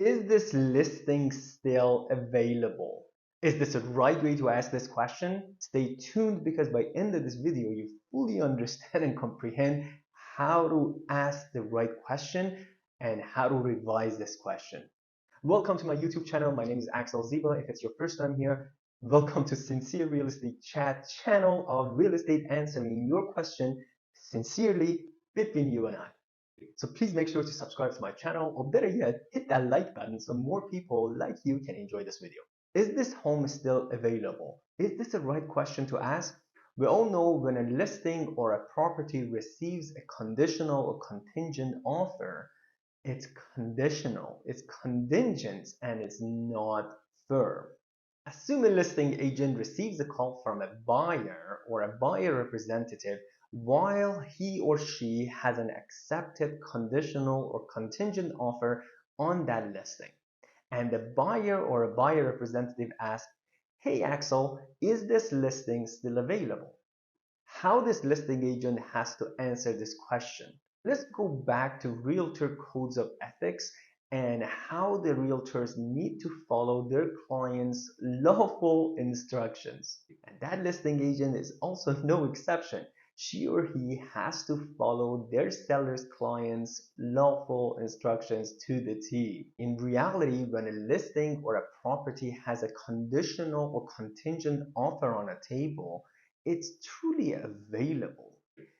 Is this listing still available? Is this the right way to ask this question? Stay tuned because by end of this video, you fully understand and comprehend how to ask the right question and how to revise this question. Welcome to my YouTube channel. My name is Axel Ziba. If it's your first time here, welcome to Sincere Real Estate Chat channel of real estate answering your question sincerely between you and I. So please make sure to subscribe to my channel, or better yet, hit that like button so more people like you can enjoy this video. Is this home still available? Is this the right question to ask? We all know when a listing or a property receives a conditional or contingent offer, it's conditional, it's contingent, and it's not firm. Assume a listing agent receives a call from a buyer or a buyer representative while he or she has an accepted conditional or contingent offer on that listing. And the buyer or a buyer representative asks, "Hey Axel, is this listing still available?" How this listing agent has to answer this question. Let's go back to realtor codes of ethics and how the realtors need to follow their clients' lawful instructions. And that listing agent is also no exception. She or he has to follow their seller's client's lawful instructions to the T. In reality, when a listing or a property has a conditional or contingent offer on a table, it's truly available.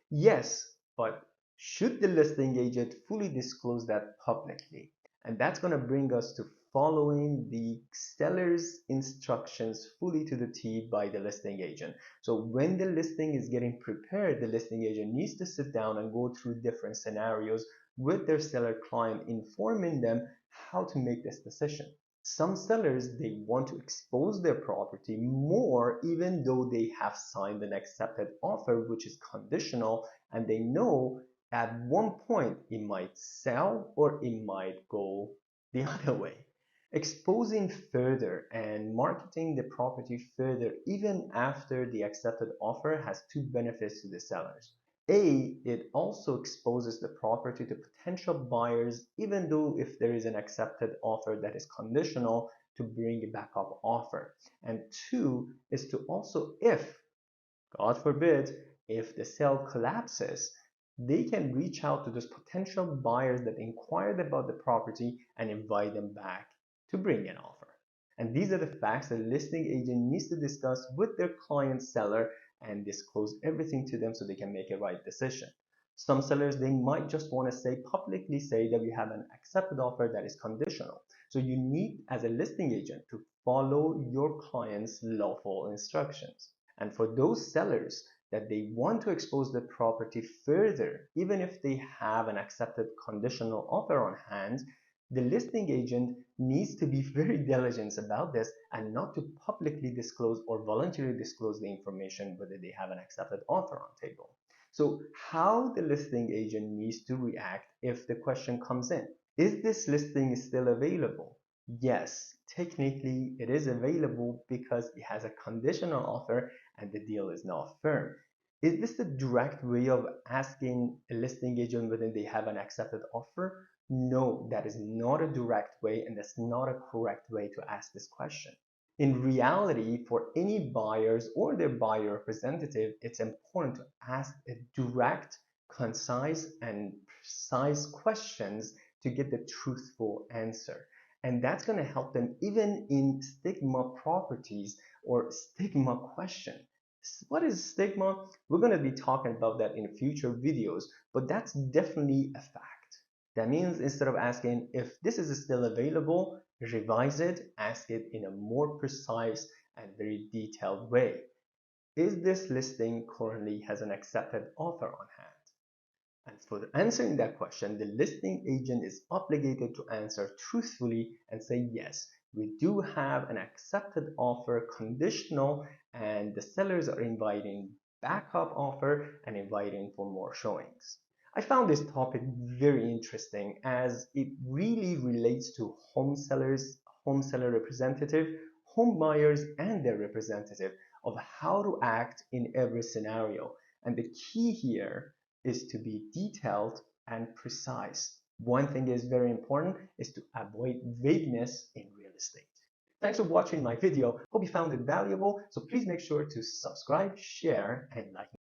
Yes, but should the listing agent fully disclose that publicly? And that's going to bring us to following the seller's instructions fully to the T by the listing agent. So when the listing is getting prepared, the listing agent needs to sit down and go through different scenarios with their seller client, informing them how to make this decision. Some sellers, they want to expose their property more even though they have signed an accepted offer which is conditional, and they know at one point it might sell or it might go the other way. Exposing further and marketing the property further even after the accepted offer has two benefits to the sellers. A, it also exposes the property to potential buyers, even though if there is an accepted offer that is conditional, to bring a backup offer. And two is to also, if, God forbid, if the sale collapses, they can reach out to those potential buyers that inquired about the property and invite them back to bring an offer. And these are the facts that a listing agent needs to discuss with their client seller and disclose everything to them so they can make a right decision. Some sellers, they might just want to say publicly say that we have an accepted offer that is conditional. So you need, as a listing agent, to follow your client's lawful instructions. And for those sellers that they want to expose the property further, even if they have an accepted conditional offer on hand, the listing agent needs to be very diligent about this and not to publicly disclose or voluntarily disclose the information whether they have an accepted offer on table. So how the listing agent needs to react if the question comes in. Is this listing still available? Yes, technically it is available because it has a conditional offer and the deal is not firm. Is this the direct way of asking a listing agent whether they have an accepted offer? No, that is not a direct way, and that's not a correct way to ask this question. In reality, for any buyers or their buyer representative, it's important to ask a direct, concise, and precise questions to get the truthful answer. And that's going to help them even in stigma properties or stigma question. What is stigma? We're going to be talking about that in future videos, but that's definitely a fact. That means instead of asking if this is still available, revise it, ask it in a more precise and very detailed way. Is this listing currently has an accepted offer on hand? And for answering that question, the listing agent is obligated to answer truthfully and say, yes, we do have an accepted offer conditional, and the sellers are inviting backup offer and inviting for more showings. I found this topic very interesting as it really relates to home sellers, home seller representative, home buyers, and their representative of how to act in every scenario. And the key here is to be detailed and precise. One thing is very important is to avoid vagueness in real estate. Thanks for watching my video. Hope you found it valuable. So please make sure to subscribe, share, and like.